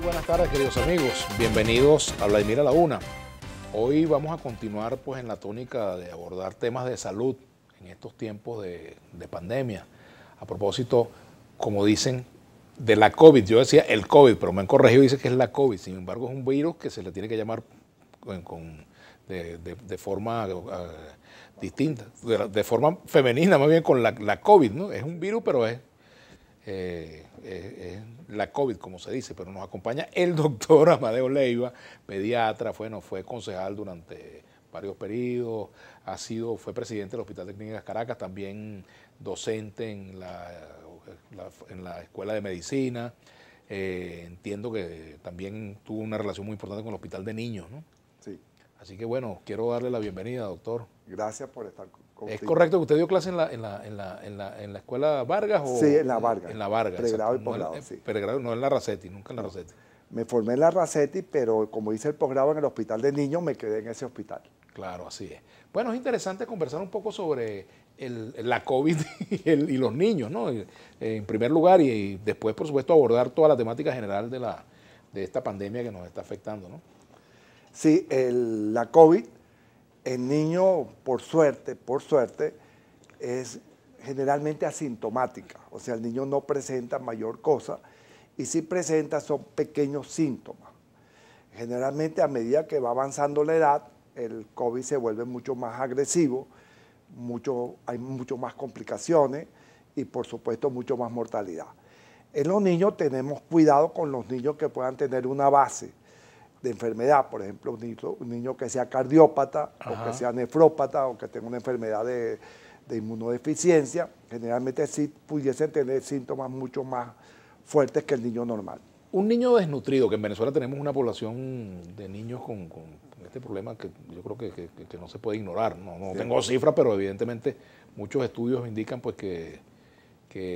Buenas tardes, queridos amigos. Bienvenidos a Vladimir a la Una. Hoy vamos a continuar en la tónica de abordar temas de salud en estos tiempos de pandemia. A propósito, como dicen, de la COVID. Yo decía el COVID, pero me han corregido y dice que es la COVID. Sin embargo, es un virus que se le tiene que llamar de forma distinta, de forma femenina, más bien con la COVID, ¿no? Es un virus, pero es la COVID, como se dice, pero nos acompaña el doctor Amadeo Leiva, pediatra, fue concejal durante varios periodos, fue presidente del Hospital de Clínicas Caracas, también docente en la Escuela de Medicina. Entiendo que también tuvo una relación muy importante con el Hospital de Niños, ¿no? Sí. Así que bueno, quiero darle la bienvenida, doctor. Gracias por estar contigo. ¿Es correcto que usted dio clase en la escuela Vargas? Sí, en la Vargas. En la Vargas. Pregrado y No posgrado, sí. Pregrado, no en la Racetti, nunca en la Racetti. Me formé en la Racetti, pero como hice el posgrado en el Hospital de Niños, me quedé en ese hospital. Claro, así es. Bueno, es interesante conversar un poco sobre la COVID y los niños, ¿no? En primer lugar, y después, por supuesto, abordar toda la temática general de esta pandemia que nos está afectando, ¿no? Sí, la COVID, el niño, por suerte, es generalmente asintomática. O sea, el niño no presenta mayor cosa y si presenta son pequeños síntomas. Generalmente a medida que va avanzando la edad, el COVID se vuelve mucho más agresivo, hay mucho más complicaciones y por supuesto mucho más mortalidad. En los niños tenemos cuidado con los niños que puedan tener una base de enfermedad, por ejemplo, un niño que sea cardiópata, o que sea nefrópata, o que tenga una enfermedad de inmunodeficiencia, generalmente sí pudiesen tener síntomas mucho más fuertes que el niño normal. Un niño desnutrido, que en Venezuela tenemos una población de niños con este problema que yo creo que no se puede ignorar. No tengo cifras, pero evidentemente muchos estudios indican pues que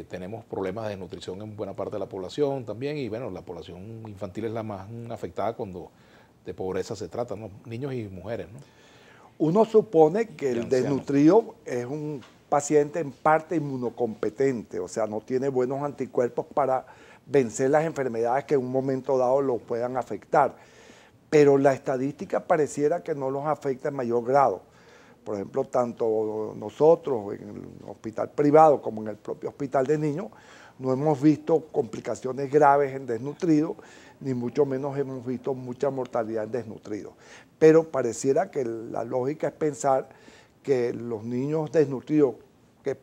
tenemos problemas de desnutrición en buena parte de la población también, y bueno, la población infantil es la más afectada cuando de pobreza se trata, ¿no? Niños y mujeres, ¿no? Uno supone que el desnutrido es un paciente en parte inmunocompetente, o sea, no tiene buenos anticuerpos para vencer las enfermedades que en un momento dado lo puedan afectar. Pero la estadística pareciera que no los afecta en mayor grado. Por ejemplo, tanto nosotros en el hospital privado como en el propio hospital de niños no hemos visto complicaciones graves en desnutridos, ni mucho menos hemos visto mucha mortalidad en desnutridos. Pero pareciera que la lógica es pensar que los niños desnutridos que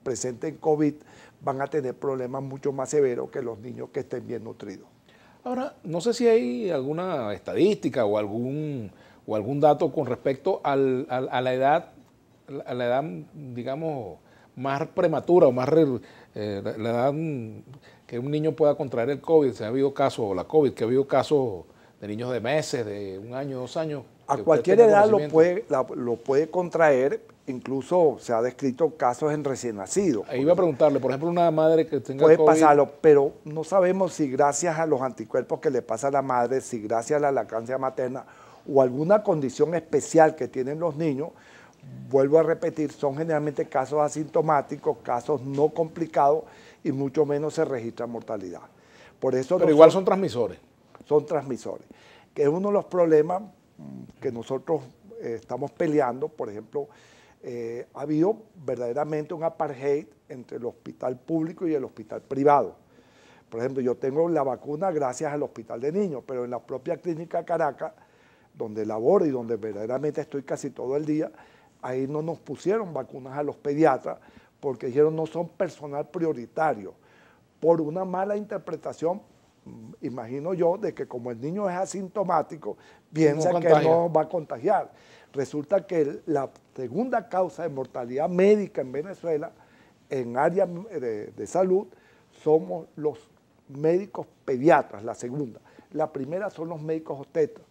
presenten COVID van a tener problemas mucho más severos que los niños que estén bien nutridos. Ahora, no sé si hay alguna estadística o algún dato con respecto a la edad, digamos, más prematura o más la edad que un niño pueda contraer el COVID. Si ha habido casos, o la COVID, que ha habido casos de niños de meses, de 1 año, 2 años. A cualquier edad lo puede contraer, incluso se ha descrito casos en recién nacidos. Ahí iba a preguntarle, por ejemplo, una madre que tenga puede COVID. Pasarlo, pero no sabemos si gracias a los anticuerpos que le pasa a la madre, si gracias a la lactancia materna o alguna condición especial que tienen los niños, vuelvo a repetir, son generalmente casos asintomáticos, casos no complicados y mucho menos se registra mortalidad. Por eso pero igual son transmisores. Son transmisores, que es uno de los problemas que nosotros estamos peleando. Por ejemplo, ha habido verdaderamente un apartheid entre el hospital público y el hospital privado. Por ejemplo, yo tengo la vacuna gracias al hospital de niños, pero en la propia clínica Caracas, donde laboro y donde verdaderamente estoy casi todo el día, ahí no nos pusieron vacunas a los pediatras porque dijeron no son personal prioritario, por una mala interpretación, imagino yo, de que como el niño es asintomático, piensa que no va a contagiar. Resulta que la segunda causa de mortalidad médica en Venezuela, en área de salud, somos los médicos pediatras, la segunda. La primera son los médicos obstetras.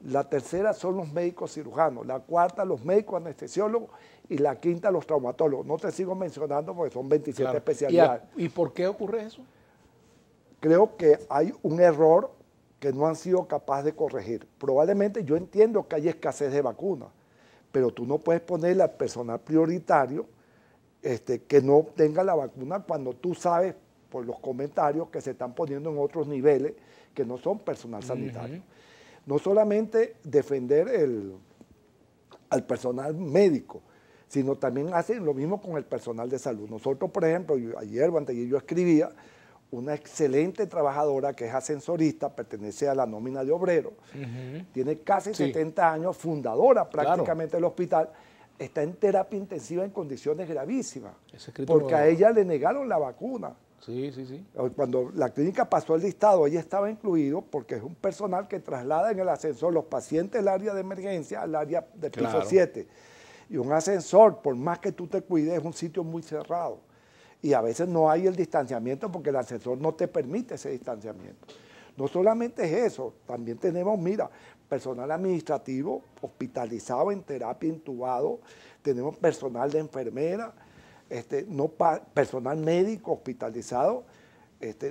La tercera son los médicos cirujanos, la cuarta los médicos anestesiólogos y la quinta los traumatólogos. No te sigo mencionando porque son 27 especialidades. ¿Y por qué ocurre eso? Creo que hay un error que no han sido capaces de corregir. Probablemente yo entiendo que hay escasez de vacunas, pero tú no puedes ponerle al personal prioritario que no tenga la vacuna cuando tú sabes por los comentarios que se están poniendo en otros niveles que no son personal sanitario. No solamente defender al personal médico, sino también hacen lo mismo con el personal de salud. Nosotros, por ejemplo, ayer o anteayer yo escribía, una excelente trabajadora que es ascensorista, pertenece a la nómina de obreros, tiene casi 70 años, fundadora prácticamente del hospital, está en terapia intensiva en condiciones gravísimas, porque a ella le negaron la vacuna. Cuando la clínica pasó el listado, ella estaba incluido porque es un personal que traslada en el ascensor los pacientes del área de emergencia al área del piso 7. Y un ascensor, por más que tú te cuides, es un sitio muy cerrado. Y a veces no hay el distanciamiento porque el ascensor no te permite ese distanciamiento. No solamente es eso, también tenemos, mira, personal administrativo hospitalizado en terapia, intubado, tenemos personal de enfermera, personal médico hospitalizado.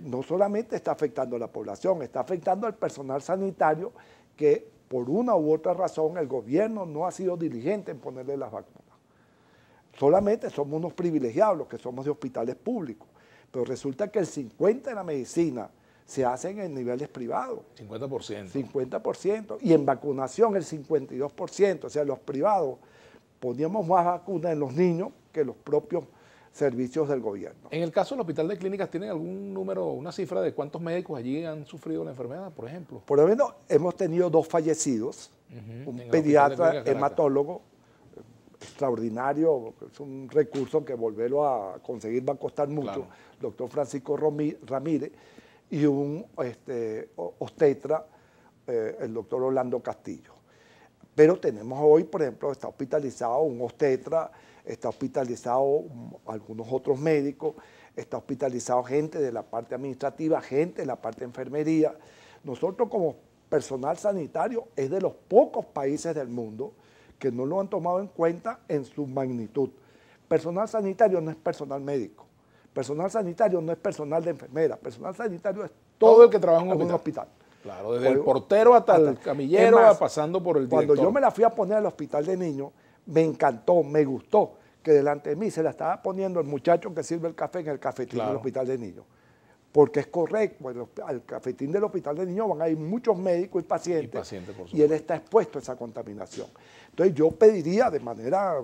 No solamente está afectando a la población, está afectando al personal sanitario que por una u otra razón el gobierno no ha sido diligente en ponerle las vacunas. Solamente somos unos privilegiados los que somos de hospitales públicos, pero resulta que el 50% de la medicina se hace en niveles privados. 50%. 50%. Y en vacunación el 52%. O sea, los privados poníamos más vacunas en los niños que los propios servicios del gobierno. En el caso del Hospital de Clínicas, ¿tienen algún número, una cifra de cuántos médicos allí han sufrido la enfermedad, por ejemplo? Por lo menos hemos tenido 2 fallecidos, un pediatra hematólogo extraordinario, es un recurso que volverlo a conseguir va a costar mucho, doctor Francisco Ramírez, y un obstetra, el doctor Orlando Castillo. Pero tenemos hoy, por ejemplo, está hospitalizado un obstetra, está hospitalizado algunos otros médicos, está hospitalizado gente de la parte administrativa, gente de la parte de enfermería. Nosotros como personal sanitario es de los pocos países del mundo que no lo han tomado en cuenta en su magnitud. Personal sanitario no es personal médico, personal sanitario no es personal de enfermera, personal sanitario es todo el que trabaja en un hospital. Claro, desde el portero hasta el camillero, pasando por el director. Cuando yo me la fui a poner al hospital de niños, me encantó, me gustó que delante de mí se la estaba poniendo el muchacho que sirve el café en el cafetín del hospital de niños. Porque es correcto, bueno, al cafetín del hospital de niños van a ir muchos médicos y pacientes y él está expuesto a esa contaminación. Entonces yo pediría de manera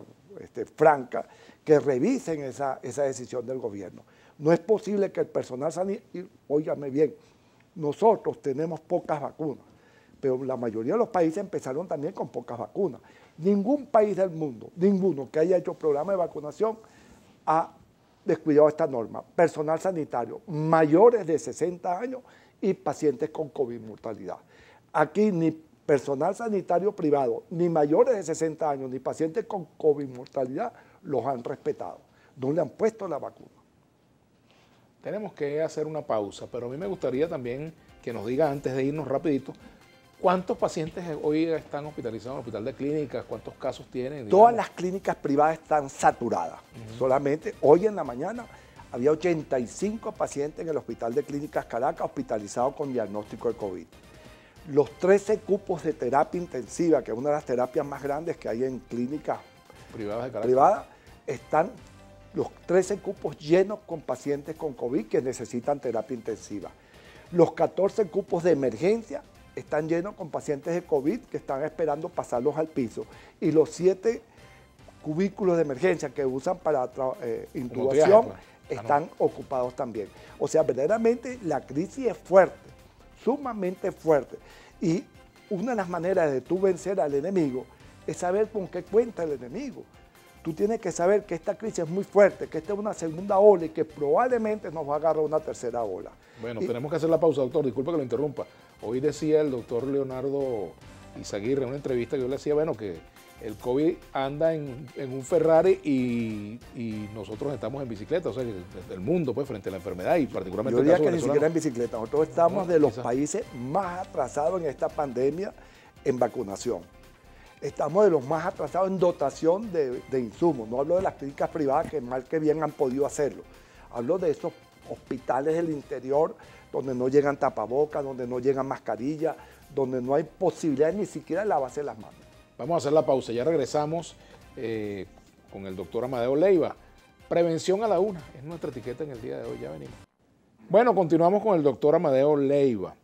franca que revisen esa decisión del gobierno. No es posible que el personal sanitario, óigame bien, nosotros tenemos pocas vacunas, pero la mayoría de los países empezaron también con pocas vacunas. Ningún país del mundo, ninguno que haya hecho programa de vacunación ha descuidado esta norma. Personal sanitario, mayores de 60 años y pacientes con COVID mortalidad. Aquí ni personal sanitario privado, ni mayores de 60 años, ni pacientes con COVID mortalidad los han respetado. No le han puesto la vacuna. Tenemos que hacer una pausa, pero a mí me gustaría también que nos diga antes de irnos rapidito, ¿cuántos pacientes hoy están hospitalizados en el Hospital de Clínicas? ¿Cuántos casos tienen? Todas las clínicas privadas están saturadas. Solamente hoy en la mañana había 85 pacientes en el Hospital de Clínicas Caracas hospitalizados con diagnóstico de COVID. Los 13 cupos de terapia intensiva, que es una de las terapias más grandes que hay en clínicas privadas, están los 13 cupos llenos con pacientes con COVID que necesitan terapia intensiva. Los 14 cupos de emergencia están llenos con pacientes de COVID que están esperando pasarlos al piso. Y los 7 cubículos de emergencia que usan para intubación están ocupados también. O sea, verdaderamente la crisis es fuerte, sumamente fuerte. Y una de las maneras de tú vencer al enemigo es saber con qué cuenta el enemigo. Tú tienes que saber que esta crisis es muy fuerte, que esta es una segunda ola y que probablemente nos va a agarrar una tercera ola. Bueno, tenemos que hacer la pausa, doctor. Disculpe que lo interrumpa. Hoy decía el doctor Leonardo Izaguirre en una entrevista que yo le decía, bueno, que el COVID anda en un Ferrari y nosotros estamos en bicicleta, o sea, el mundo pues frente a la enfermedad y particularmente yo diría que ni siquiera en bicicleta. Nosotros estamos de los países más atrasados en esta pandemia en vacunación. Estamos de los más atrasados en dotación de insumos. No hablo de las clínicas privadas que mal que bien han podido hacerlo. Hablo de esos hospitales del interior donde no llegan tapabocas, donde no llegan mascarillas, donde no hay posibilidad ni siquiera de lavarse las manos. Vamos a hacer la pausa. Ya regresamos con el doctor Amadeo Leiva. Prevención a la una es nuestra etiqueta en el día de hoy. Ya venimos. Bueno, continuamos con el doctor Amadeo Leiva.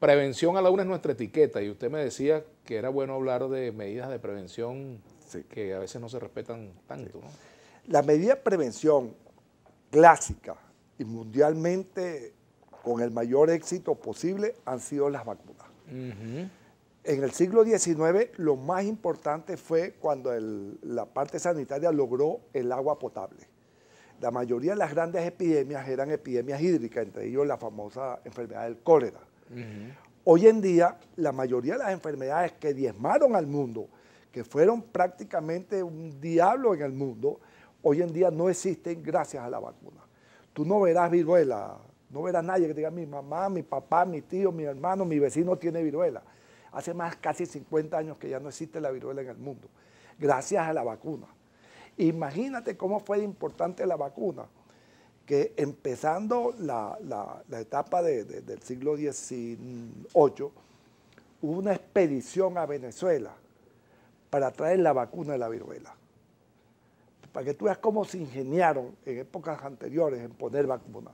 Prevención a la una es nuestra etiqueta y usted me decía que era bueno hablar de medidas de prevención Sí. que a veces no se respetan tanto, ¿no? La medida de prevención clásica y mundialmente con el mayor éxito posible han sido las vacunas. En el siglo XIX lo más importante fue cuando la parte sanitaria logró el agua potable. La mayoría de las grandes epidemias eran epidemias hídricas, entre ellos la famosa enfermedad del cólera. Hoy en día, la mayoría de las enfermedades que diezmaron al mundo, que fueron prácticamente un diablo en el mundo, hoy en día no existen gracias a la vacuna. Tú no verás viruela, no verás nadie que diga mi mamá, mi papá, mi tío, mi hermano, mi vecino tiene viruela. Hace casi 50 años que ya no existe la viruela en el mundo, gracias a la vacuna. Imagínate cómo fue importante la vacuna, que empezando la etapa del siglo XVIII, hubo una expedición a Venezuela para traer la vacuna de la viruela. Para que tú veas cómo se ingeniaron en épocas anteriores en poner vacunas.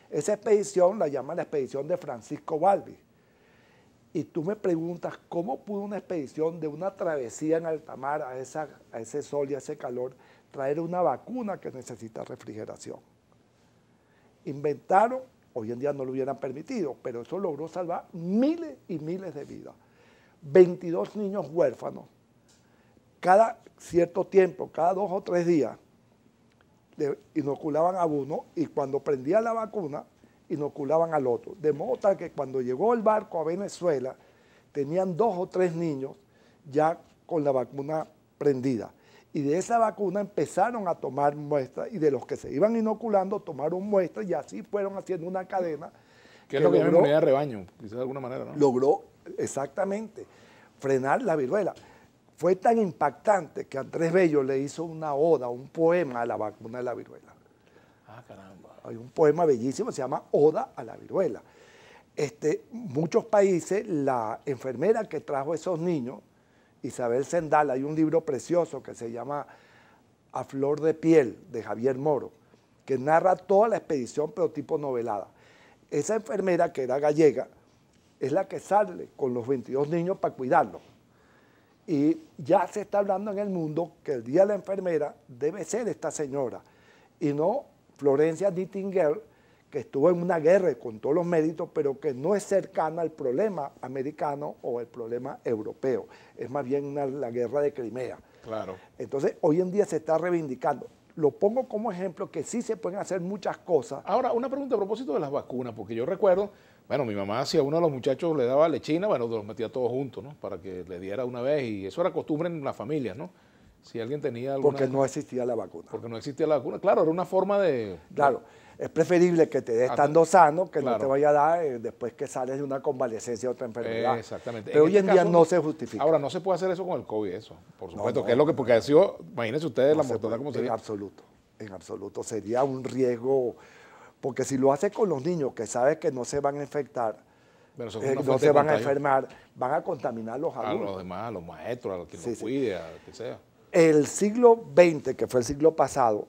Esa expedición la llaman la expedición de Francisco Balbi. Y tú me preguntas, ¿cómo pudo una expedición de una travesía en alta mar a ese sol y a ese calor traer una vacuna que necesita refrigeración? Inventaron, hoy en día no lo hubieran permitido, pero eso logró salvar miles y miles de vidas. 22 niños huérfanos, cada cierto tiempo, cada 2 o 3 días, le inoculaban a uno y cuando prendía la vacuna, inoculaban al otro. De modo tal que cuando llegó el barco a Venezuela, tenían 2 o 3 niños ya con la vacuna prendida. Y de esa vacuna empezaron a tomar muestras y de los que se iban inoculando tomaron muestras y así fueron haciendo una cadena. Que es lo que llaman inmunidad de rebaño, quizás de alguna manera, ¿no? Logró exactamente frenar la viruela. Fue tan impactante que Andrés Bello le hizo una oda, un poema a la vacuna de la viruela. Ah, caramba. Hay un poema bellísimo, se llama Oda a la viruela. Muchos países, la enfermera que trajo esos niños, Isabel Sendal, hay un libro precioso que se llama A Flor de Piel, de Javier Moro, que narra toda la expedición, pero tipo novelada. Esa enfermera, que era gallega, es la que sale con los 22 niños para cuidarlos. Y ya se está hablando en el mundo que el Día de la Enfermera debe ser esta señora, y no Florencia Nightingale, que estuvo en una guerra con todos los méritos, pero que no es cercana al problema americano o el problema europeo. Es más bien la guerra de Crimea. Claro. Entonces, hoy en día se está reivindicando. Lo pongo como ejemplo que sí se pueden hacer muchas cosas. Ahora, una pregunta a propósito de las vacunas, porque yo recuerdo, bueno, mi mamá, si a uno de los muchachos le daba lechina, bueno, los metía todos juntos, ¿no? Para que le diera una vez, y eso era costumbre en las familias, ¿no? Si alguien tenía alguna... Porque no existía la vacuna. Porque no existía la vacuna. Claro, era una forma de... Claro, es preferible que te dé estando sano que claro. no te vaya a dar después que sales de una convalecencia de otra enfermedad. Exactamente. Pero hoy en día no se justifica. Ahora, no se puede hacer eso con el COVID, eso, por supuesto, no, que es lo que, porque ha sido, imagínense ustedes la mortandad como sería. En absoluto, sería un riesgo, porque si lo hace con los niños que sabes que no se van a infectar, no se van a enfermar, van a contaminar a los adultos. A los demás, a los maestros, a quien los cuide, a que sea. El siglo XX, que fue el siglo pasado,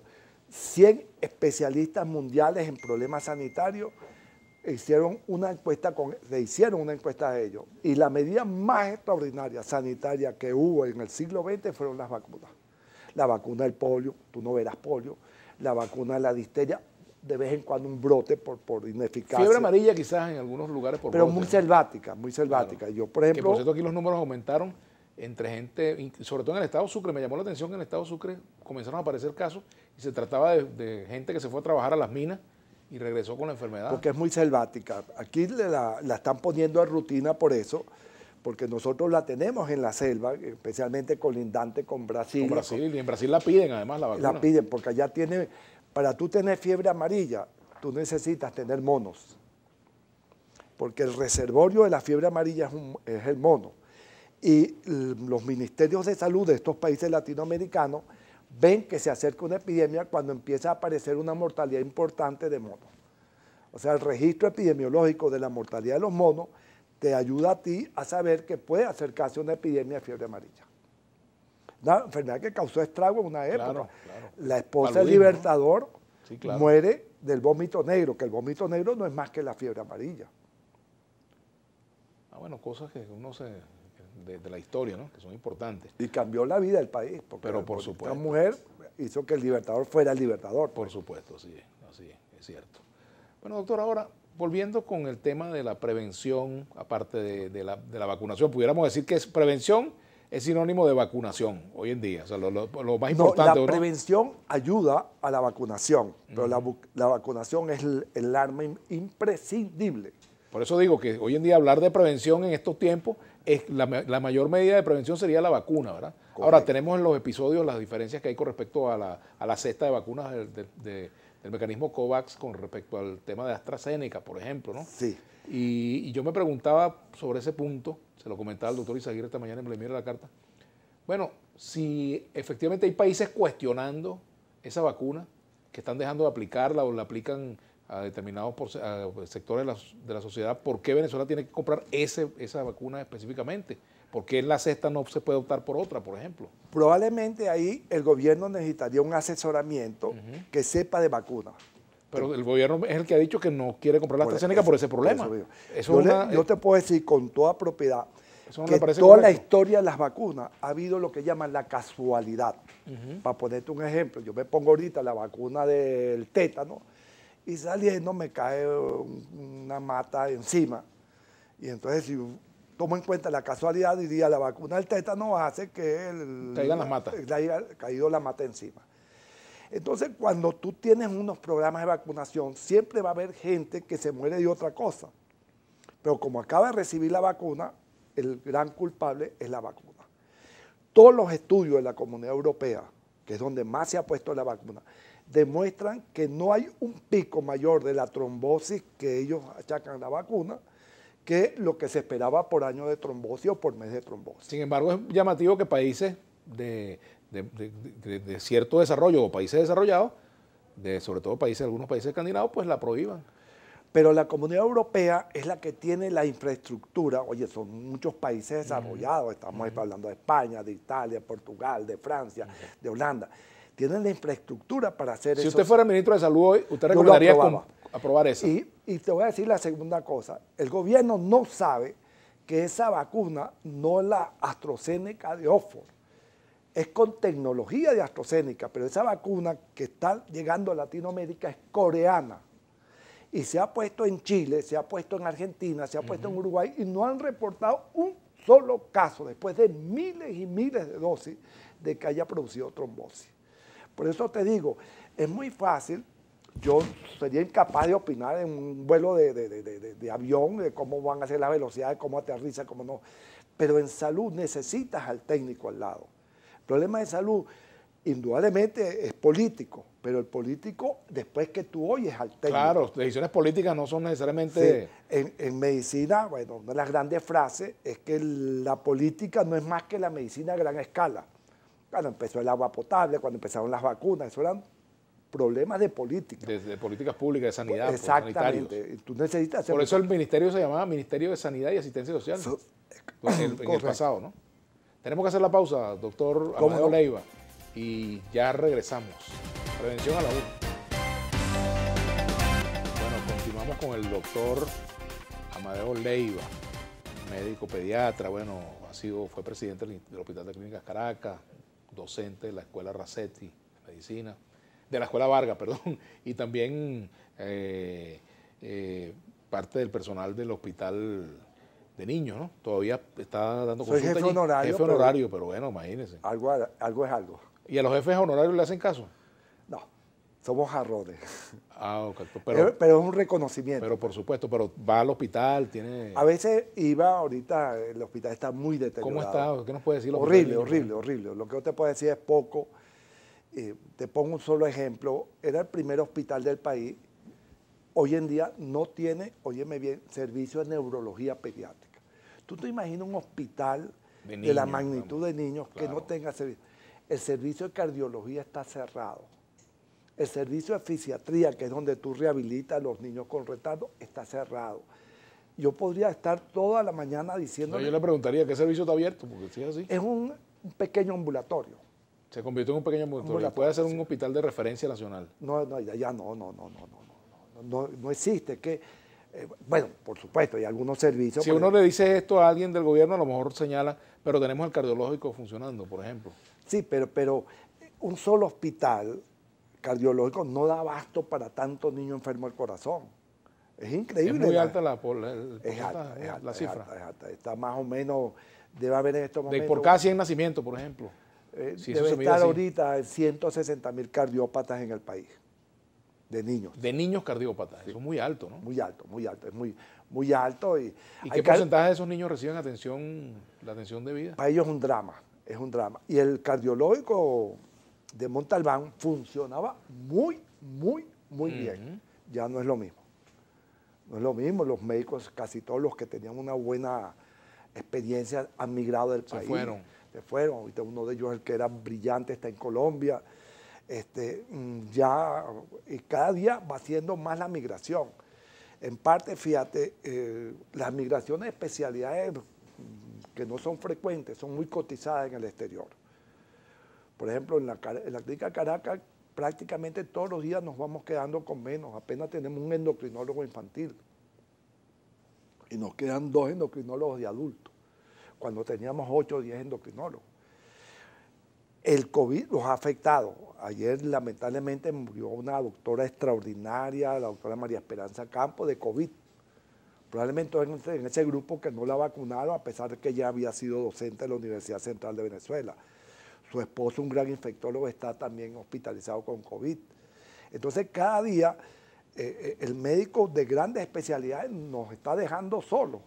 100 especialistas mundiales en problemas sanitarios le hicieron una encuesta a ellos. Y la medida más extraordinaria sanitaria que hubo en el siglo XX fueron las vacunas. La vacuna del polio, tú no verás polio, la vacuna de la difteria, de vez en cuando un brote por ineficacia. Fiebre amarilla quizás en algunos lugares por pero brote, muy selvática, muy selvática. Claro. Yo, por ejemplo... Que por cierto aquí los números aumentaron entre gente, sobre todo en el estado Sucre, me llamó la atención que en el estado Sucre comenzaron a aparecer casos y se trataba de gente que se fue a trabajar a las minas y regresó con la enfermedad. Porque es muy selvática. Aquí la están poniendo de rutina por eso, porque nosotros la tenemos en la selva, especialmente colindante con Brasil. Con Brasil, y en Brasil la piden además la vacuna. La piden, porque allá para tú tener fiebre amarilla, tú necesitas tener monos. Porque el reservorio de la fiebre amarilla es el mono. Y los ministerios de salud de estos países latinoamericanos ven que se acerca una epidemia cuando empieza a aparecer una mortalidad importante de monos. O sea, el registro epidemiológico de la mortalidad de los monos te ayuda a ti a saber que puede acercarse una epidemia de fiebre amarilla. Una enfermedad que causó estrago en una época. Claro. La esposa del Libertador muere del vómito negro, que el vómito negro no es más que la fiebre amarilla. Bueno, cosas que uno de la historia, ¿no? Que son importantes. Y cambió la vida del país, porque pero por supuesto, esta mujer hizo que el Libertador fuera el Libertador. Por supuesto, así es cierto. Bueno, doctor, ahora, volviendo con el tema de la prevención, aparte de la vacunación, pudiéramos decir que prevención es sinónimo de vacunación hoy en día. O sea, lo más importante. No, la prevención ayuda a la vacunación, pero la vacunación es el arma imprescindible. Por eso digo que hoy en día hablar de prevención en estos tiempos, la mayor medida de prevención sería la vacuna, ¿verdad? Correcto. Ahora, tenemos en los episodios las diferencias que hay con respecto a la cesta de vacunas del mecanismo COVAX con respecto al tema de AstraZeneca, por ejemplo, ¿no? Sí. Y yo me preguntaba sobre ese punto, se lo comentaba el doctor Izaguirre esta mañana en Vladimir la carta. Bueno, si efectivamente hay países cuestionando esa vacuna, que están dejando de aplicarla o la aplican a determinados sectores de la sociedad, ¿por qué Venezuela tiene que comprar esa vacuna específicamente? ¿Por qué en la cesta no se puede optar por otra, por ejemplo? Probablemente ahí el gobierno necesitaría un asesoramiento que sepa de vacunas. Pero el gobierno es el que ha dicho que no quiere comprar la AstraZeneca por ese problema. Yo te puedo decir con toda propiedad que toda correcto. La historia de las vacunas ha habido lo que llaman la casualidad. Para ponerte un ejemplo, yo me pongo ahorita la vacuna del tétano y saliendo me cae una mata encima. Y entonces si tomo en cuenta la casualidad, diría la vacuna del tétano hace que caigan las matas. haya caído la mata encima. Entonces, cuando tú tienes unos programas de vacunación, siempre va a haber gente que se muere de otra cosa. Pero como acaba de recibir la vacuna, el gran culpable es la vacuna. Todos los estudios de la Comunidad Europea, que es donde más se ha puesto la vacuna, demuestran que no hay un pico mayor de la trombosis que ellos achacan a la vacuna que lo que se esperaba por año de trombosis o por mes de trombosis. Sin embargo, es llamativo que países de cierto desarrollo o países desarrollados, sobre todo algunos países escandinavos, pues la prohíban. Pero la Comunidad Europea es la que tiene la infraestructura. Oye, son muchos países desarrollados, estamos hablando de España, de Italia, Portugal, de Francia, de Holanda. Tienen la infraestructura para hacer eso. Si usted fuera ministro de Salud hoy, ¿usted recomendaría aprobar eso? Y te voy a decir la segunda cosa. El gobierno no sabe que esa vacuna no es la AstraZeneca de Oxford. Es con tecnología de AstraZeneca, pero esa vacuna que está llegando a Latinoamérica es coreana. Y se ha puesto en Chile, se ha puesto en Argentina, se ha puesto en Uruguay y no han reportado un solo caso, después de miles y miles de dosis, de que haya producido trombosis. Por eso te digo, es muy fácil, yo sería incapaz de opinar en un vuelo de avión, de cómo van a ser las velocidades, cómo aterriza, cómo no, pero en salud necesitas al técnico al lado. El problema de salud, indudablemente, es político, pero el político, después que tú oyes al técnico. Claro, decisiones políticas no son necesariamente... Sí, en medicina, bueno, una de las grandes frases es que la política no es más que la medicina a gran escala. Cuando empezó el agua potable, cuando empezaron las vacunas, eso eran problemas de política. De políticas públicas, de sanidad, exactamente. Tú necesitas hacer... Por eso el ministerio se llamaba Ministerio de Sanidad y Asistencia Social, en el pasado, ¿no? Tenemos que hacer la pausa, doctor Amadeo Leiva, y ya regresamos. Prevención a la 1. Bueno, continuamos con el doctor Amadeo Leiva, médico pediatra, bueno, fue presidente del Hospital de Clínicas Caracas, docente de la Escuela Racetti de Medicina, de la Escuela Vargas, perdón, y también parte del personal del Hospital de Niños, ¿no? Todavía está dando consulta. Soy jefe honorario. Jefe honorario, pero bueno, imagínense. Algo es algo. ¿Y a los jefes honorarios le hacen caso? No, somos jarrones. Ah, ok. Pero es un reconocimiento. Pero por supuesto, pero va al hospital, tiene... A veces ahorita el hospital está muy deteriorado. ¿Cómo está? ¿Qué nos puede decir? Horrible. Lo que yo te puedo decir es poco. Te pongo un solo ejemplo. Era el primer hospital del país. Hoy en día no tiene, óyeme bien, servicio de neurología pediátrica. ¿Tú te imaginas un hospital de la magnitud de niños que no tenga servicio? El servicio de cardiología está cerrado. El servicio de fisiatría, que es donde tú rehabilitas a los niños con retardo, está cerrado. Yo podría estar toda la mañana diciendo... No, yo le preguntaría, ¿qué servicio está abierto? Porque si es así. Es un pequeño ambulatorio. Se convirtió en un pequeño ambulatorio. ¿Puede ser un hospital de referencia nacional? No, ya no. no existe. Bueno, por supuesto, hay algunos servicios. Si uno le dice esto a alguien del gobierno, a lo mejor señala, pero tenemos el cardiológico funcionando, por ejemplo. Sí, pero un solo hospital cardiológico no da abasto para tantos niños enfermos del corazón. Es increíble. Es muy alta la cifra. Es alta. Está más o menos, debe haber en estos momentos. Por cada 100 nacimientos, por ejemplo. Si debe estar ahorita en 160.000 cardiópatas en el país, de niños. De niños cardiópatas, sí. Eso es muy alto, ¿no? Muy alto, es muy alto. ¿Y qué porcentaje de esos niños reciben la atención debida? Para ellos es un drama. Y el cardiológico de Montalbán funcionaba muy bien. Ya no es lo mismo. No es lo mismo, los médicos, casi todos los que tenían una buena experiencia han migrado del país. Se fueron. Ahorita uno de ellos, el que era brillante, está en Colombia. Y cada día va haciendo más la migración. En parte, fíjate, las migraciones de especialidades que no son frecuentes, son muy cotizadas en el exterior. Por ejemplo, en la clínica Caracas, prácticamente todos los días nos vamos quedando con menos. Apenas tenemos un endocrinólogo infantil. Y nos quedan 2 endocrinólogos de adultos, cuando teníamos 8 o 10 endocrinólogos. El COVID los ha afectado. Ayer, lamentablemente, murió una doctora extraordinaria, la doctora María Esperanza Campos, de COVID. Probablemente en ese grupo que no la vacunaron, a pesar de que ella había sido docente de la Universidad Central de Venezuela. Su esposo, un gran infectólogo, está también hospitalizado con COVID. Entonces, cada día, el médico de grandes especialidades nos está dejando solos.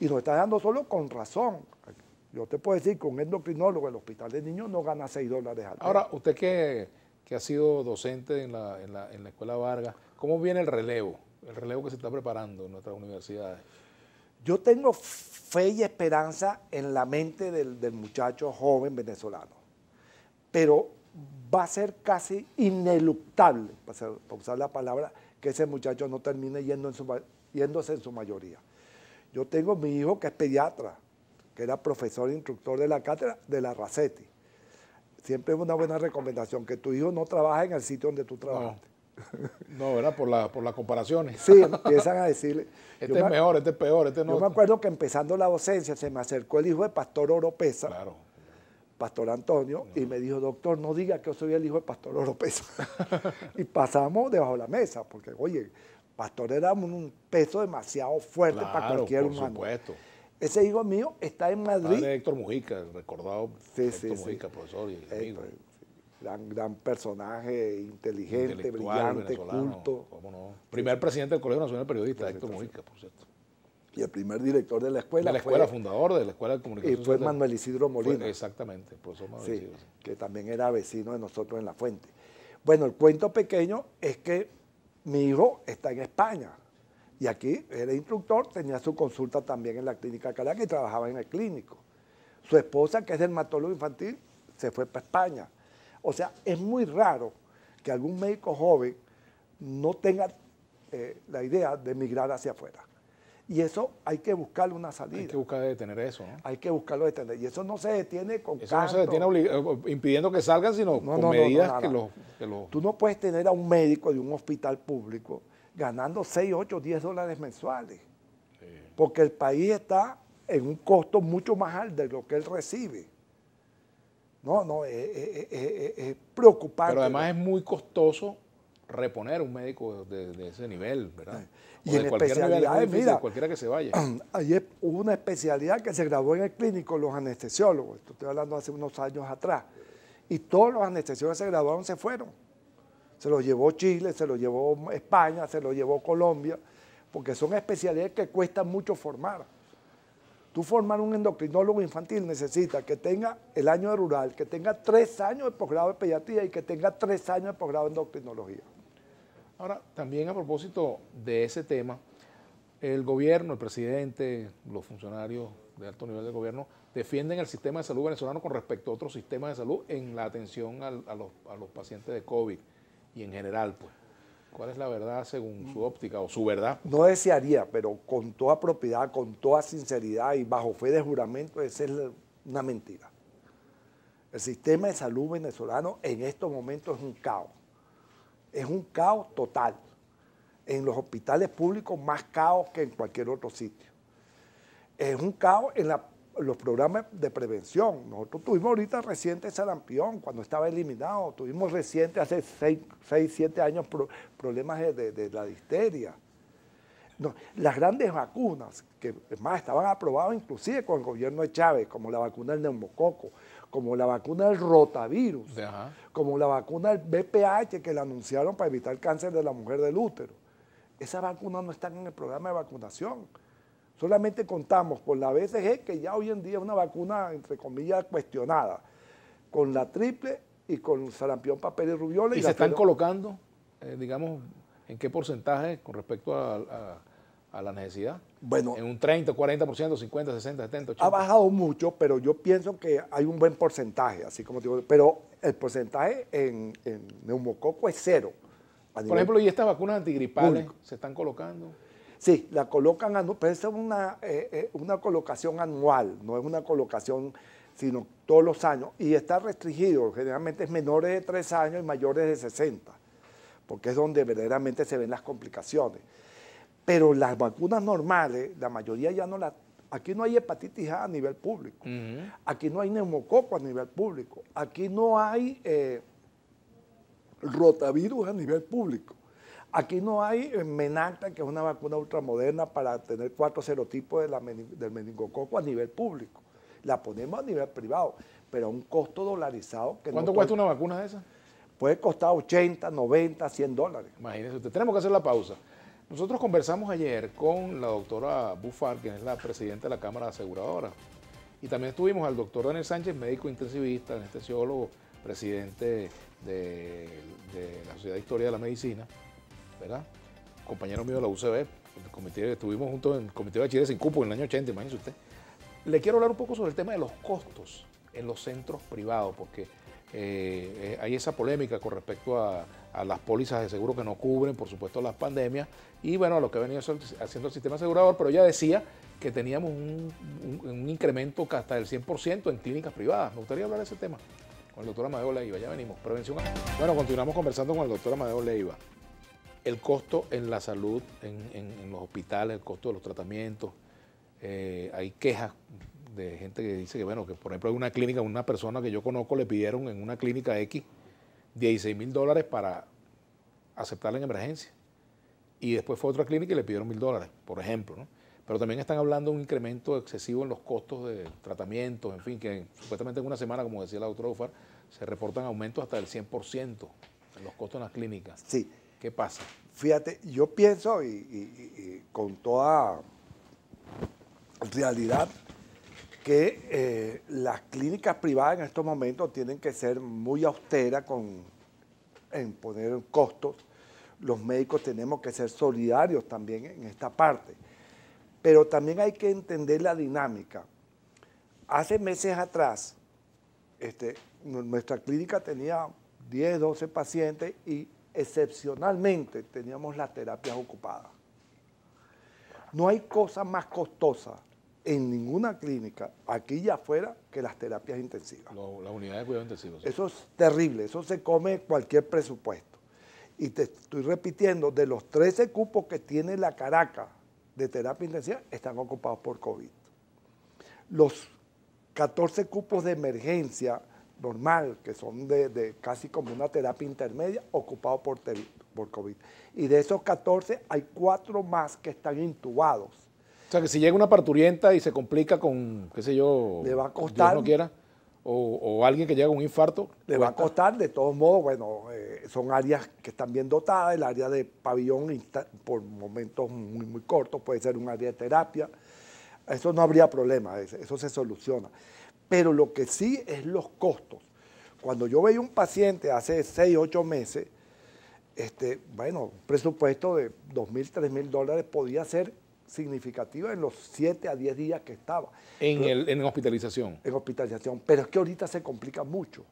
Y nos está dejando solos con razón. Yo te puedo decir que un endocrinólogo en el hospital de niños no gana $6 al mes. Ahora, usted que ha sido docente en la Escuela Vargas, ¿cómo viene el relevo que se está preparando en nuestras universidades? Yo tengo fe y esperanza en la mente del muchacho joven venezolano, pero va a ser casi ineluctable, para usar la palabra, que ese muchacho no termine yéndose en su mayoría. Yo tengo mi hijo que es pediatra, que era profesor e instructor de la cátedra de la Racetti. Siempre es una buena recomendación, que tu hijo no trabaje en el sitio donde tú trabajaste. No, ¿verdad? Por las comparaciones. Sí, empiezan a decirle. Este es mejor, este es peor, este no. Yo me acuerdo que empezando la docencia se me acercó el hijo de Pastor Oropesa, claro, Pastor Antonio, y me dijo, doctor, no diga que yo soy el hijo de Pastor Oropesa. Y pasamos debajo de la mesa, porque, oye, Pastor era un peso demasiado fuerte para cualquier humano. Por supuesto. Ese hijo mío está en Madrid. Padre de Héctor Mujica, el recordado Héctor Mujica, profesor y amigo. Gran personaje, inteligente, brillante, culto. ¿Cómo no? Primer presidente del Colegio Nacional de Periodistas, Héctor Mujica, por cierto. Y el primer director de la escuela. De la escuela, fundador de la Escuela de Comunicación. Y fue Manuel Isidro Molina. Exactamente, el profesor Manuel Isidro. Sí, que también era vecino de nosotros en La Fuente. Bueno, el cuento pequeño es que mi hijo está en España. Y aquí era instructor, tenía su consulta también en la clínica Caracas y trabajaba en el clínico. Su esposa, que es dermatólogo infantil, se fue para España. O sea, es muy raro que algún médico joven no tenga la idea de emigrar hacia afuera. Y eso hay que buscarle una salida. Hay que buscar detener eso, ¿no? Hay que buscarlo detener. Y eso no se detiene con eso canto. No se detiene impidiendo que salgan, sino con medidas que los... Tú no puedes tener a un médico de un hospital público ganando 6, 8, 10 dólares mensuales. Sí. Porque el país está en un costo mucho más alto de lo que él recibe. Es preocupante. Pero además es muy costoso reponer un médico de ese nivel, ¿verdad? Y en especialidades, mira, cualquiera que se vaya. Ayer hubo una especialidad que se graduó en el clínico, los anestesiólogos. Esto estoy hablando hace unos años atrás. Y todos los anestesiólogos que se graduaron se fueron. Se los llevó Chile, se los llevó España, se los llevó Colombia, porque son especialidades que cuestan mucho formar. Tú formar un endocrinólogo infantil necesita que tenga el año de rural, que tenga 3 años de posgrado de pediatría y que tenga 3 años de posgrado en endocrinología. Ahora, también a propósito de ese tema, el gobierno, el presidente, los funcionarios de alto nivel del gobierno defienden el sistema de salud venezolano con respecto a otros sistemas de salud en la atención a los pacientes de COVID y en general, pues. ¿Cuál es la verdad según su óptica o su verdad? No desearía, pero con toda propiedad, con toda sinceridad y bajo fe de juramento, esa es una mentira. El sistema de salud venezolano en estos momentos es un caos. Es un caos total. en los hospitales públicos más caos que en cualquier otro sitio. Es un caos en los programas de prevención. Nosotros tuvimos ahorita reciente sarampión, cuando estaba eliminado. Tuvimos reciente, hace 6, 7 años, problemas de la difteria. No, las grandes vacunas, que más estaban aprobadas inclusive con el gobierno de Chávez, como la vacuna del neumococo, como la vacuna del rotavirus, como la vacuna del BPH que la anunciaron para evitar el cáncer de la mujer del útero. Esas vacunas no están en el programa de vacunación. Solamente contamos con la BCG, que ya hoy en día es una vacuna, entre comillas, cuestionada, con la triple y con sarampión, papel y rubiola. ¿Y se están colocando, digamos, en qué porcentaje con respecto a la necesidad? Bueno, ¿en un 30, 40%, 50, 60, 70, 80? Ha bajado mucho, pero yo pienso que hay un buen porcentaje, así como digo, pero el porcentaje en neumococo es cero. Por ejemplo, ¿y estas vacunas antigripales se están colocando? Sí, la colocan, pero esa es una colocación anual, no es una colocación sino todos los años, y está restringido, generalmente es menores de 3 años y mayores de 60, porque es donde verdaderamente se ven las complicaciones. Pero las vacunas normales, la mayoría ya no las... Aquí no hay hepatitis A nivel público, aquí no hay neumococo a nivel público, aquí no hay rotavirus a nivel público. Aquí no hay Menacta, que es una vacuna ultramoderna para tener 4 serotipos del meningococo a nivel público. La ponemos a nivel privado, pero a un costo dolarizado. ¿Cuánto cuesta una vacuna de esas? Puede costar 80, 90, 100 dólares. Imagínese usted. Tenemos que hacer la pausa. Nosotros conversamos ayer con la doctora Bufar, quien es la presidenta de la Cámara Aseguradora. Y también estuvimos al doctor Daniel Sánchez, médico intensivista, anestesiólogo, presidente de la Sociedad de Historia de la Medicina, ¿verdad? Compañero mío de la UCB, estuvimos juntos en el Comité de Bachilleres sin cupo en el año 80, imagínese usted. Le quiero hablar un poco sobre el tema de los costos en los centros privados, porque hay esa polémica con respecto a las pólizas de seguro que no cubren, por supuesto, las pandemias, y bueno, a lo que ha venido haciendo el sistema asegurador, pero ella decía que teníamos un incremento hasta del 100% en clínicas privadas. Me gustaría hablar de ese tema con el doctor Amadeo Leiva. Ya venimos, prevención. Bueno, continuamos conversando con el doctor Amadeo Leiva. El costo en la salud, en los hospitales, el costo de los tratamientos. Hay quejas de gente que dice que, bueno, que por ejemplo hay una clínica, una persona que yo conozco le pidieron en una clínica X $16,000 para aceptarla en emergencia. Y después fue a otra clínica y le pidieron $1,000, por ejemplo, ¿no? Pero también están hablando de un incremento excesivo en los costos de tratamientos, en fin, que supuestamente en una semana, como decía la doctora Bufar, se reportan aumentos hasta del 100% en los costos en las clínicas. Sí. ¿Qué pasa? Fíjate, yo pienso, y con toda realidad, que las clínicas privadas en estos momentos tienen que ser muy austeras en poner costos. Los médicos tenemos que ser solidarios también en esta parte. Pero también hay que entender la dinámica. Hace meses atrás, nuestra clínica tenía 10, 12 pacientes y excepcionalmente teníamos las terapias ocupadas. No hay cosa más costosa en ninguna clínica, aquí y afuera, que las terapias intensivas. Las unidades de cuidado intensivo. Sí. Eso es terrible, eso se come cualquier presupuesto. Y te estoy repitiendo, de los 13 cupos que tiene la Caracas de terapia intensiva, están ocupados por COVID. Los 14 cupos de emergencia normal, que son de casi como una terapia intermedia, ocupados por COVID. Y de esos 14, hay 4 más que están intubados. O sea, que si llega una parturienta y se complica con, qué sé yo, le va a costar, Dios no quiera, o alguien que llega con un infarto. Le va a costar, de todos modos, bueno, son áreas que están bien dotadas, el área de pabellón por momentos muy, muy cortos, puede ser un área de terapia, eso no habría problema, eso se soluciona. Pero lo que sí es los costos. Cuando yo veía un paciente hace 6, 8 meses, bueno, un presupuesto de $2,000, $3,000 podía ser significativo en los 7 a 10 días que estaba. En hospitalización. En hospitalización, pero es que ahorita se complica mucho.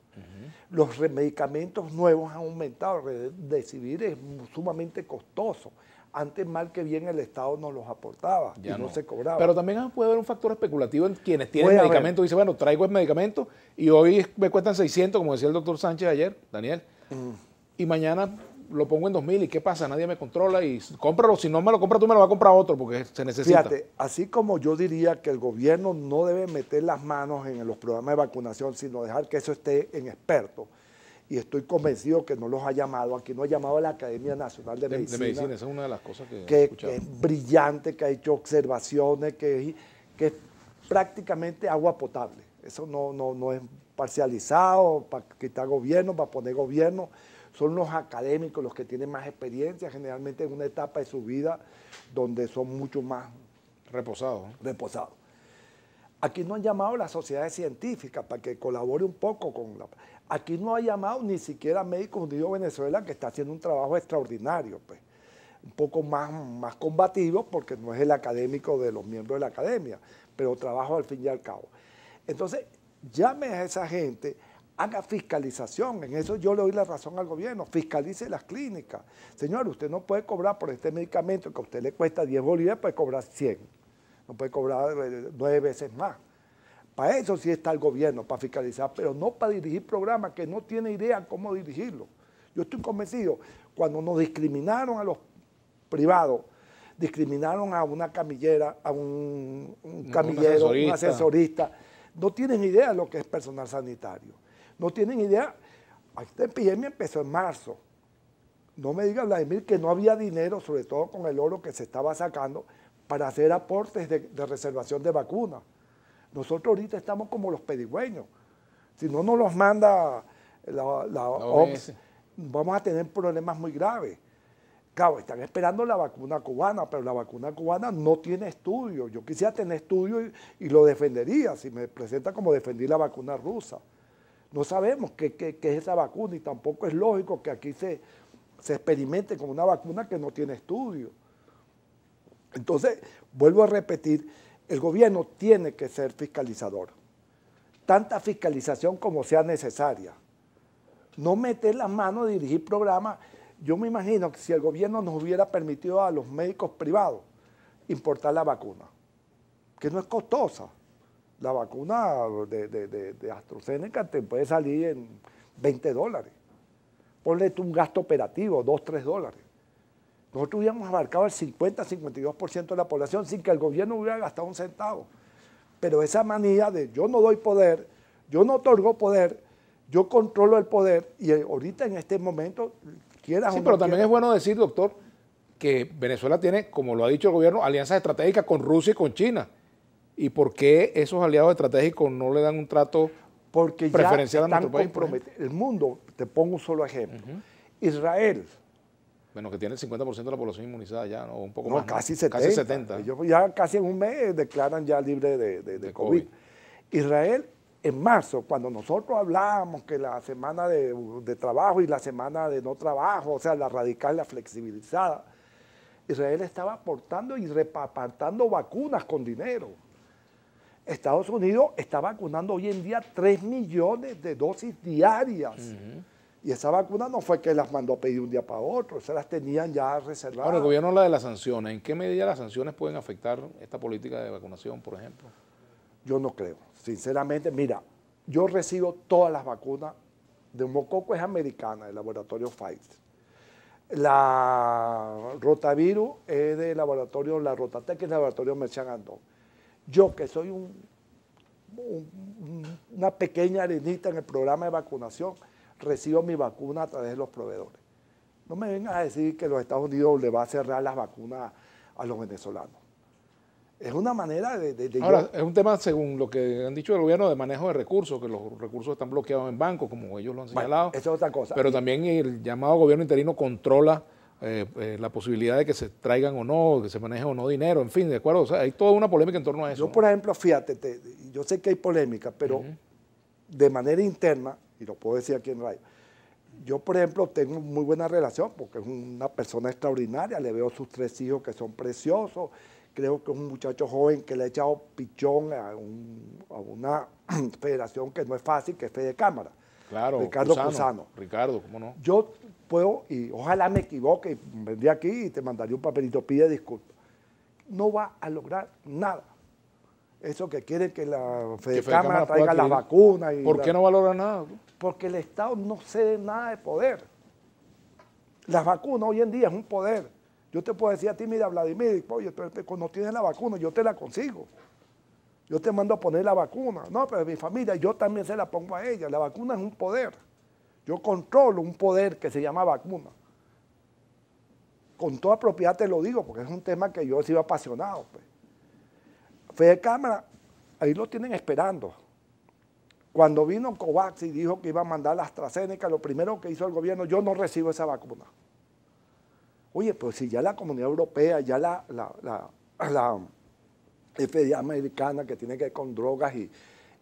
Los medicamentos nuevos han aumentado, Remdesivir es sumamente costoso. Antes, mal que bien, el Estado nos los aportaba y no se cobraba. Pero también puede haber un factor especulativo en quienes tienen medicamentos. Dice, bueno, traigo el medicamento y hoy me cuestan 600, como decía el doctor Sánchez ayer, Daniel, y mañana lo pongo en 2.000 y ¿qué pasa? Nadie me controla y cómpralo. Si no me lo compra tú, me lo va a comprar otro porque se necesita. Fíjate, así como yo diría que el gobierno no debe meter las manos en los programas de vacunación, sino dejar que eso esté en expertos. Y estoy convencido que no los ha llamado, aquí no ha llamado a la Academia Nacional de Medicina. De medicina, esa es una de las cosas que que es brillante, que ha hecho observaciones, que es prácticamente agua potable. Eso no es parcializado para quitar gobierno, para poner gobierno. Son los académicos los que tienen más experiencia, generalmente en una etapa de su vida donde son mucho más reposados. Reposados. Aquí no han llamado a las sociedades científicas para que colabore un poco con la... Aquí no ha llamado ni siquiera Médicos Unidos Venezuela, que está haciendo un trabajo extraordinario, pues. Un poco más combativo, porque no es el académico de los miembros de la academia, pero trabajo al fin y al cabo. Entonces, llame a esa gente, haga fiscalización. En eso yo le doy la razón al gobierno. Fiscalice las clínicas. Señor, usted no puede cobrar por este medicamento que a usted le cuesta 10 bolívares, puede cobrar 100. No puede cobrar 9 veces más. Para eso sí está el gobierno, para fiscalizar, pero no para dirigir programas que no tiene idea cómo dirigirlo. Yo estoy convencido, cuando nos discriminaron a los privados, discriminaron a una camillera, a un camillero, un asesorista, no tienen idea de lo que es personal sanitario. No tienen idea. Esta epidemia empezó en marzo. No me diga, Vladimir, que no había dinero, sobre todo con el oro que se estaba sacando, para hacer aportes de reservación de vacunas. Nosotros ahorita estamos como los pedigüeños. Si no nos los manda la OMS, vamos a tener problemas muy graves. Claro, están esperando la vacuna cubana, pero la vacuna cubana no tiene estudio. Yo quisiera tener estudio y lo defendería, si me presenta como defendí la vacuna rusa. No sabemos qué es esa vacuna y tampoco es lógico que aquí se experimente con una vacuna que no tiene estudio. Entonces, vuelvo a repetir, el gobierno tiene que ser fiscalizador. Tanta fiscalización como sea necesaria. No meter las manos a dirigir programas. Yo me imagino que si el gobierno nos hubiera permitido a los médicos privados importar la vacuna, que no es costosa. La vacuna de AstraZeneca te puede salir en $20. Ponle tú un gasto operativo, $2, $3. Nosotros hubiéramos abarcado el 50-52% de la población sin que el gobierno hubiera gastado un centavo. Pero esa manía de yo no doy poder, yo no otorgo poder, yo controlo el poder y ahorita en este momento quieras o no pero también quieras. es bueno decir, doctor, que Venezuela tiene, como lo ha dicho el gobierno, alianzas estratégicas con Rusia y con China. ¿Y por qué esos aliados estratégicos no le dan un trato preferencial a nuestro país? El mundo, te pongo un solo ejemplo. Israel. Bueno, que tiene el 50% de la población inmunizada ya, ¿no? Un poco No, más. casi ¿no? 70. Casi 70. Ellos ya casi en un mes declaran ya libre de COVID. Israel, en marzo, cuando nosotros hablábamos que la semana de trabajo y la semana de no trabajo, o sea, la radical, la flexibilizada, Israel estaba aportando y repartiendo vacunas con dinero. Estados Unidos está vacunando hoy en día 3 millones de dosis diarias. Y esa vacuna no fue que las mandó a pedir un día para otro, se las tenían ya reservadas. Ahora, el gobierno habla de las sanciones. ¿En qué medida las sanciones pueden afectar esta política de vacunación, por ejemplo? Yo no creo. Sinceramente, mira, yo recibo todas las vacunas. De neumococo es americana, del laboratorio Pfizer. La rotavirus es del laboratorio, la Rotatec es del laboratorio Merck & Dow. Yo, que soy una pequeña arenita en el programa de vacunación, recibo mi vacuna a través de los proveedores. No me vengas a decir que los Estados Unidos le va a cerrar las vacunas a los venezolanos. Es una manera de Ahora, es un tema, según lo que han dicho del gobierno, de manejo de recursos, que los recursos están bloqueados en bancos, como ellos lo han señalado. Bueno, eso es otra cosa. Pero también el llamado gobierno interino controla la posibilidad de que se traigan o no, que se maneje o no dinero, en fin, ¿de acuerdo? O sea, hay toda una polémica en torno a eso. Yo, por ejemplo, fíjate, yo sé que hay polémica, pero de manera interna, y lo puedo decir aquí en radio, yo, por ejemplo, tengo muy buena relación porque es una persona extraordinaria, le veo sus 3 hijos que son preciosos, creo que es un muchacho joven que le ha echado pichón a una federación que no es fácil, que es Fede Cámara. Claro, Ricardo Cusano. Ricardo, ¿cómo no? Yo puedo, y ojalá me equivoque, vendría aquí y te mandaría un papelito, pide disculpas. No va a lograr nada. Eso que quiere que la Fede Cámara traiga las vacunas. ¿Por qué no va a lograr nada? Porque el Estado no cede nada de poder. Las vacunas hoy en día es un poder. Yo te puedo decir a ti, mira, Vladimir, oye, cuando tienes la vacuna, yo te la consigo. Yo te mando a poner la vacuna. No, pero mi familia, yo también se la pongo a ella. La vacuna es un poder. Yo controlo un poder que se llama vacuna. Con toda propiedad te lo digo, porque es un tema que yo he sido apasionado. Pues. Fede Cámara, ahí lo tienen esperando. Cuando vino COVAX y dijo que iba a mandar la AstraZeneca, lo primero que hizo el gobierno, yo no recibo esa vacuna. Oye, pues si ya la Comunidad Europea, ya la FDA americana que tiene que ver con drogas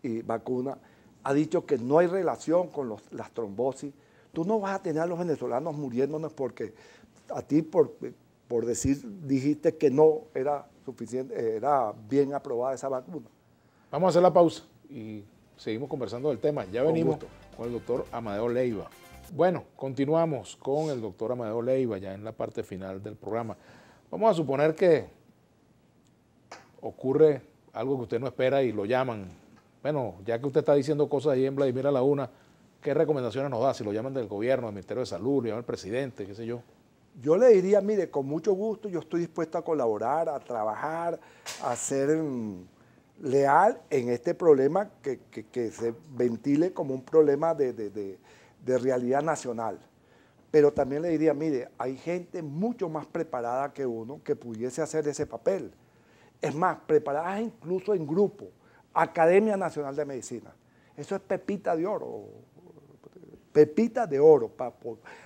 y vacunas, ha dicho que no hay relación con las trombosis, tú no vas a tener a los venezolanos muriéndonos porque a ti por decir, dijiste que no era suficiente, era bien aprobada esa vacuna. Vamos a hacer la pausa y seguimos conversando del tema. Ya venimos con el doctor Amadeo Leiva. Bueno, continuamos con el doctor Amadeo Leiva ya en la parte final del programa. Vamos a suponer que ocurre algo que usted no espera y lo llaman. Bueno, ya que usted está diciendo cosas ahí en Vladimir a la una, ¿qué recomendaciones nos da? Si lo llaman del gobierno, del Ministerio de Salud, lo llama el presidente, qué sé yo. Yo le diría, mire, con mucho gusto yo estoy dispuesto a colaborar, a trabajar, a ser leal en este problema que se ventile como un problema de realidad nacional. Pero también le diría, mire, hay gente mucho más preparada que uno que pudiese hacer ese papel. Es más, preparadas incluso en grupo. Academia Nacional de Medicina. Eso es pepita de oro. Pepita de oro para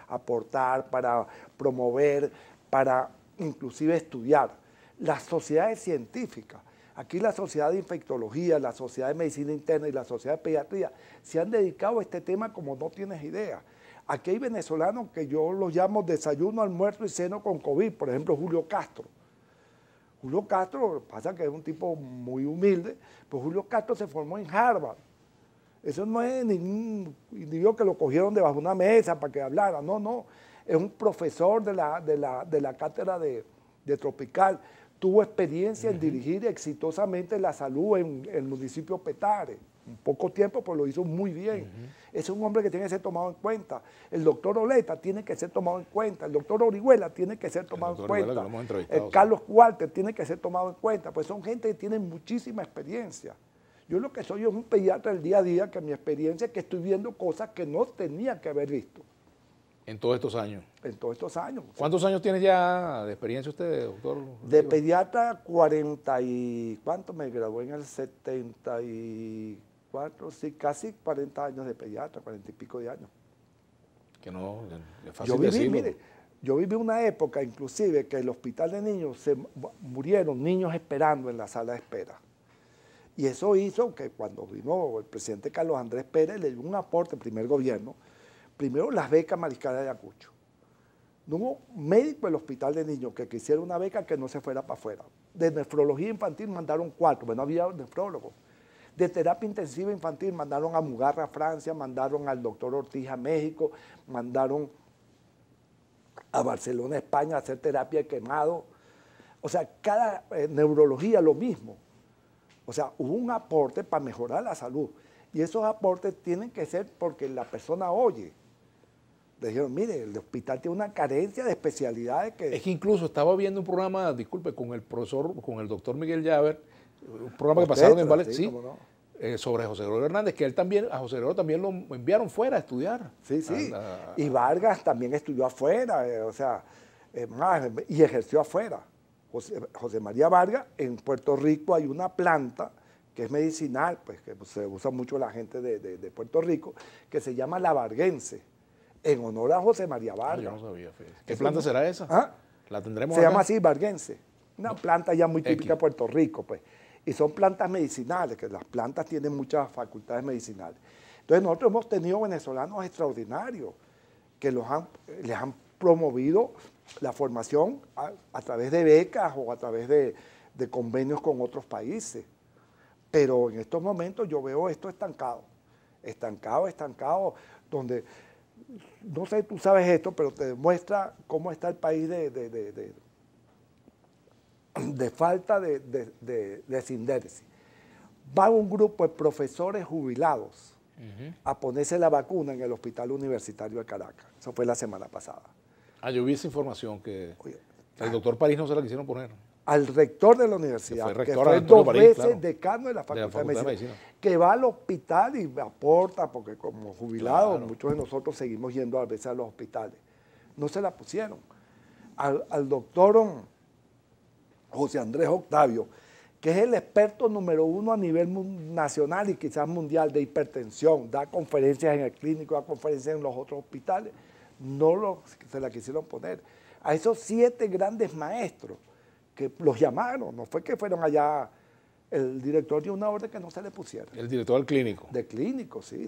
aportar, para promover, para inclusive estudiar. Las sociedades científicas, aquí la Sociedad de Infectología, la Sociedad de Medicina Interna y la Sociedad de Pediatría se han dedicado a este tema como no tienes idea. Aquí hay venezolanos que yo los llamo desayuno, almuerzo y ceno con COVID, por ejemplo Julio Castro. Julio Castro, pasa que es un tipo muy humilde, pues Julio Castro se formó en Harvard. Eso no es ningún individuo que lo cogieron debajo de una mesa para que hablara, no, no. Es un profesor de la cátedra de Tropical. Tuvo experiencia en dirigir exitosamente la salud en el municipio Petare. En poco tiempo, pues lo hizo muy bien. Es un hombre que tiene que ser tomado en cuenta. El doctor Oleta tiene que ser tomado en cuenta. El doctor Orihuela tiene que ser tomado en cuenta. El Carlos Walter tiene que ser tomado en cuenta. Pues son gente que tiene muchísima experiencia. Yo lo que soy es un pediatra del día a día, que mi experiencia es que estoy viendo cosas que no tenía que haber visto. En todos estos años. En todos estos años. ¿Cuántos años tiene ya de experiencia usted, doctor? De pediatra, 40 y... ¿Cuánto me gradué en el 74? Sí, casi 40 años de pediatra, 40 y pico de años. Que no es fácil decirlo. Mire, yo viví una época inclusive que el hospital de niños se murieron niños esperando en la sala de espera. Y eso hizo que cuando vino el presidente Carlos Andrés Pérez le dio un aporte al primer gobierno, primero las becas Mariscal de Ayacucho. No hubo médico del hospital de niños que quisiera una beca que no se fuera para afuera. De nefrología infantil mandaron 4, pero no había nefrólogos. De terapia intensiva infantil mandaron a Mugarra a Francia, mandaron al doctor Ortiz a México, mandaron a Barcelona, España, a hacer terapia de quemado. O sea, cada neurología lo mismo. O sea, hubo un aporte para mejorar la salud. Y esos aportes tienen que ser porque la persona oye. Le dijeron, mire, el hospital tiene una carencia de especialidades que... Es que incluso estaba viendo un programa, disculpe, con el profesor, con el doctor Miguel Llaver, un programa que pasaron en Valencia, sí, no. Sobre José Gregorio Hernández, que él también, a José Gregorio también lo enviaron fuera a estudiar. Sí, sí. Y Vargas también estudió afuera, o sea, y ejerció afuera. José María Vargas, en Puerto Rico hay una planta que es medicinal, pues que se usa mucho la gente de Puerto Rico, que se llama la Varguense, en honor a José María Vargas. Yo no sabía, fíjate. ¿Qué planta será esa? ¿Ah? ¿La tendremos Se acá? llama así, Varguense. Una planta ya muy típica de Puerto Rico, pues. Y son plantas medicinales, que las plantas tienen muchas facultades medicinales. Entonces nosotros hemos tenido venezolanos extraordinarios que les han promovido la formación a través de becas o a través de convenios con otros países. Pero en estos momentos yo veo esto estancado, donde, no sé, tú sabes esto, pero te demuestra cómo está el país de falta de síntesis. Va un grupo de profesores jubilados a ponerse la vacuna en el Hospital Universitario de Caracas. Eso fue la semana pasada. Yo vi esa información que Oye, el doctor París no se la quisieron poner. al rector de la universidad, Que fue que rector, fue Antonio 2 París, veces claro, decano de la Facultad de Medicina, Medicina. que va al hospital y aporta, porque como jubilados, Claro. muchos de nosotros seguimos yendo a veces a los hospitales. No se la pusieron. Al doctor José Andrés Octavio, que es el experto número 1 a nivel nacional y quizás mundial de hipertensión, da conferencias en el clínico, da conferencias en los otros hospitales, se la quisieron poner. A esos 7 grandes maestros que los llamaron, no fue que fueron allá, el director dio una orden que no se le pusiera. El director del clínico. De clínico, sí.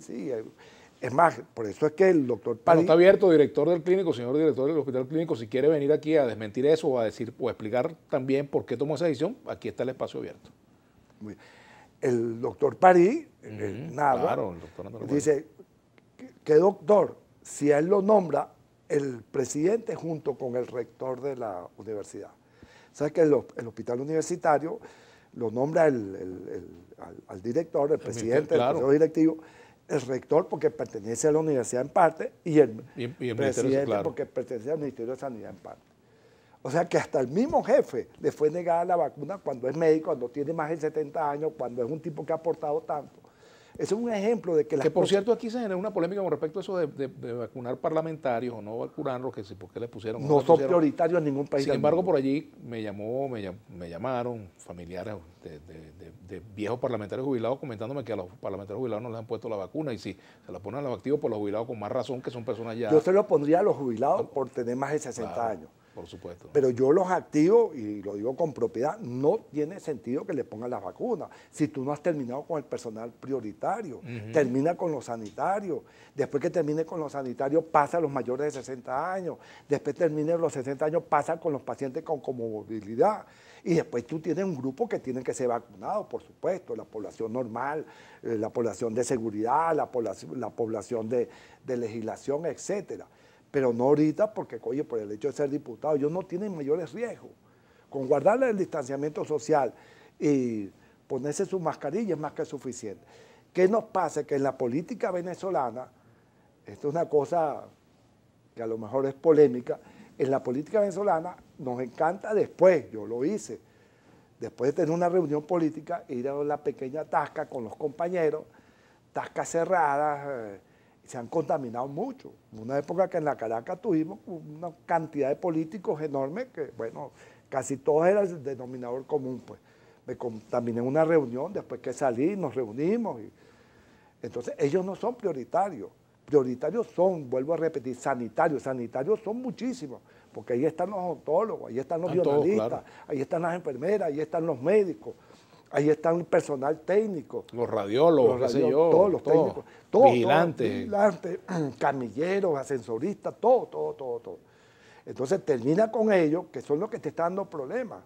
Es más, por eso es que el doctor Bueno, París... está abierto, director del clínico, señor director del hospital clínico, si quiere venir aquí a desmentir eso o a decir o a explicar también por qué tomó esa decisión, aquí está el espacio abierto. Muy bien. El doctor París, nada, claro, el doctor Antonio dice, ¿qué doctor? Si a él lo nombra el presidente junto con el rector de la universidad. ¿Sabes que el hospital universitario lo nombra al director, el presidente, claro, el consejo directivo, el rector porque pertenece a la universidad en parte y el presidente claro, porque pertenece al Ministerio de Sanidad en parte. O sea que hasta el mismo jefe le fue negada la vacuna cuando es médico, cuando tiene más de 70 años, cuando es un tipo que ha aportado tanto. Eso es un ejemplo de que las Que por cosas... cierto aquí se generó una polémica con respecto a eso de vacunar parlamentarios o no vacunarlos, que si por qué le pusieron. No son prioritarios en ningún país. Sin embargo, por allí me llamaron familiares de viejos parlamentarios jubilados comentándome que a los parlamentarios jubilados no les han puesto la vacuna y si se la ponen a los activos, por los jubilados con más razón que son personas ya... Yo se lo pondría a los jubilados por tener más de 60 claro, años. Por supuesto. Pero yo los activo, y lo digo con propiedad, no tiene sentido que le pongan las vacunas. Si tú no has terminado con el personal prioritario, termina con los sanitarios. Después que termine con los sanitarios, pasa a los mayores de 60 años. Después termine los 60 años, pasa con los pacientes con comorbilidad. Y después tú tienes un grupo que tienen que ser vacunados, por supuesto, la población normal, la población de seguridad, la población de legislación, etcétera. Pero no ahorita porque, oye, por el hecho de ser diputado, ellos no tienen mayores riesgos. Con guardarle el distanciamiento social y ponerse su mascarilla es más que suficiente. ¿Qué nos pasa? Que en la política venezolana, esto es una cosa que a lo mejor es polémica, en la política venezolana nos encanta después, yo lo hice, después de tener una reunión política, ir a la pequeña tasca con los compañeros, tascas cerradas, se han contaminado mucho. Una época que en la Caracas tuvimos una cantidad de políticos enormes que, bueno, casi todos eran el denominador común, pues. Me contaminé en una reunión, después que salí, nos reunimos. Entonces, ellos no son prioritarios. Prioritarios son, vuelvo a repetir, sanitarios. Sanitarios son muchísimos, porque ahí están los odontólogos, ahí están los bionalistas, claro, ahí están las enfermeras, ahí están los médicos. Ahí está el personal técnico. Los radiólogos, qué sé yo. Todos los técnicos. Vigilantes. Camilleros, ascensoristas, todo. Entonces termina con ellos, que son los que te están dando problemas.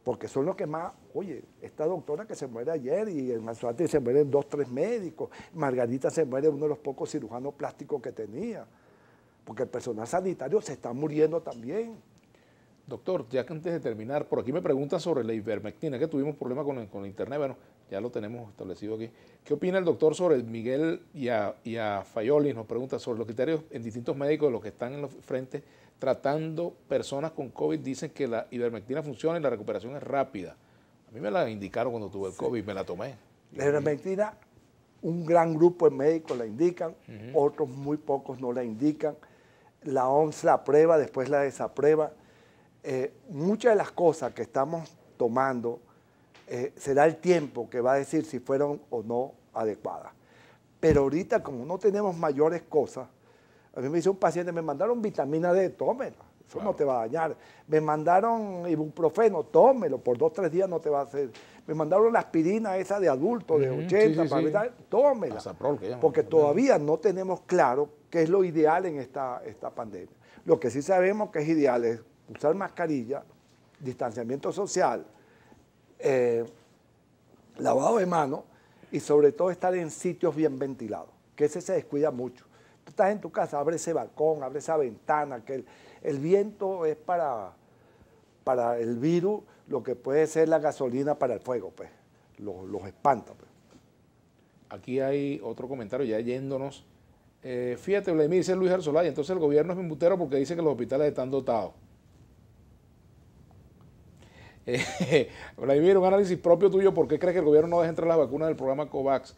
Porque son los que más, oye, esta doctora que se muere ayer y en Manzanate se mueren 2, 3 médicos. Margarita se muere uno de los pocos cirujanos plásticos que tenía. Porque el personal sanitario se está muriendo también. Doctor, ya que antes de terminar, por aquí me preguntan sobre la ivermectina, que tuvimos problemas con el internet, bueno, ya lo tenemos establecido aquí. ¿Qué opina el doctor sobre Miguel y a Fayoli? Nos pregunta sobre los criterios en distintos médicos de los que están en los frentes tratando personas con COVID. Dicen que la ivermectina funciona y la recuperación es rápida. A mí me la indicaron cuando tuve el COVID, me la tomé. La ivermectina, un gran grupo de médicos la indican, otros muy pocos no la indican. La OMS la aprueba, después la desaprueba. Muchas de las cosas que estamos tomando será el tiempo que va a decir si fueron o no adecuadas. Pero ahorita, como no tenemos mayores cosas, a mí me dice un paciente, me mandaron vitamina D, tómela, eso no te va a dañar. Me mandaron ibuprofeno, tómelo, por 2 o 3 días no te va a hacer. Me mandaron la aspirina esa de adulto, de 80, para evitar, tómela. Porque todavía no tenemos claro qué es lo ideal en esta pandemia. Lo que sí sabemos que es ideal es usar mascarilla, distanciamiento social, lavado de manos y sobre todo estar en sitios bien ventilados, que ese se descuida mucho. Tú estás en tu casa, abre ese balcón, abre esa ventana, que el viento es para el virus lo que puede ser la gasolina para el fuego, pues, los espanta. Pues. Aquí hay otro comentario ya yéndonos Fíjate, Vladimir, dice Luis Arsolay, entonces el gobierno es embustero porque dice que los hospitales están dotados. Vladimir, un análisis propio tuyo, ¿por qué crees que el gobierno no deja entrar las vacunas del programa COVAX?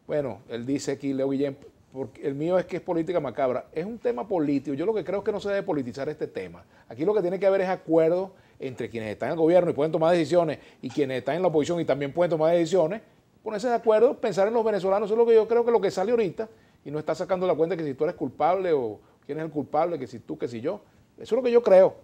Bueno, él dice aquí, Leo Guillén, porque el mío es que es política macabra. Es un tema político. Yo lo que creo es que no se debe politizar este tema. Aquí lo que tiene que haber es acuerdo entre quienes están en el gobierno y pueden tomar decisiones y quienes están en la oposición y también pueden tomar decisiones, ponerse de acuerdo, pensar en los venezolanos. Eso es lo que yo creo que lo que sale ahorita y no está sacando la cuenta que si tú eres culpable o quién es el culpable, que si tú, que si yo. Eso es lo que yo creo.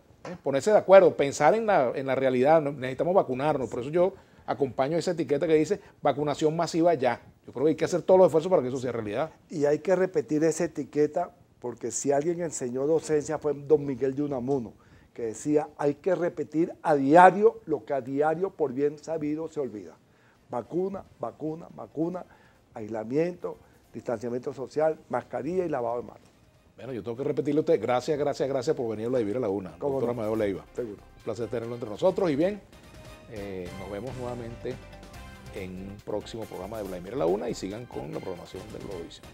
Ponerse de acuerdo, pensar en la realidad. Necesitamos vacunarnos. Por eso yo acompaño esa etiqueta que dice vacunación masiva ya. Yo creo que hay que hacer todos los esfuerzos para que eso sea realidad. Y hay que repetir esa etiqueta porque si alguien enseñó docencia fue don Miguel de Unamuno, que decía hay que repetir a diario lo que a diario por bien sabido se olvida. Vacuna, vacuna, vacuna, aislamiento, distanciamiento social, mascarilla y lavado de manos. Bueno, yo tengo que repetirle a usted, gracias, gracias, gracias por venir a Vladimir a la Una, doctor Amadeo Leiva. Seguro. Un placer tenerlo entre nosotros y bien, nos vemos nuevamente en un próximo programa de Vladimir a la Una y sigan con la programación de Globovisión.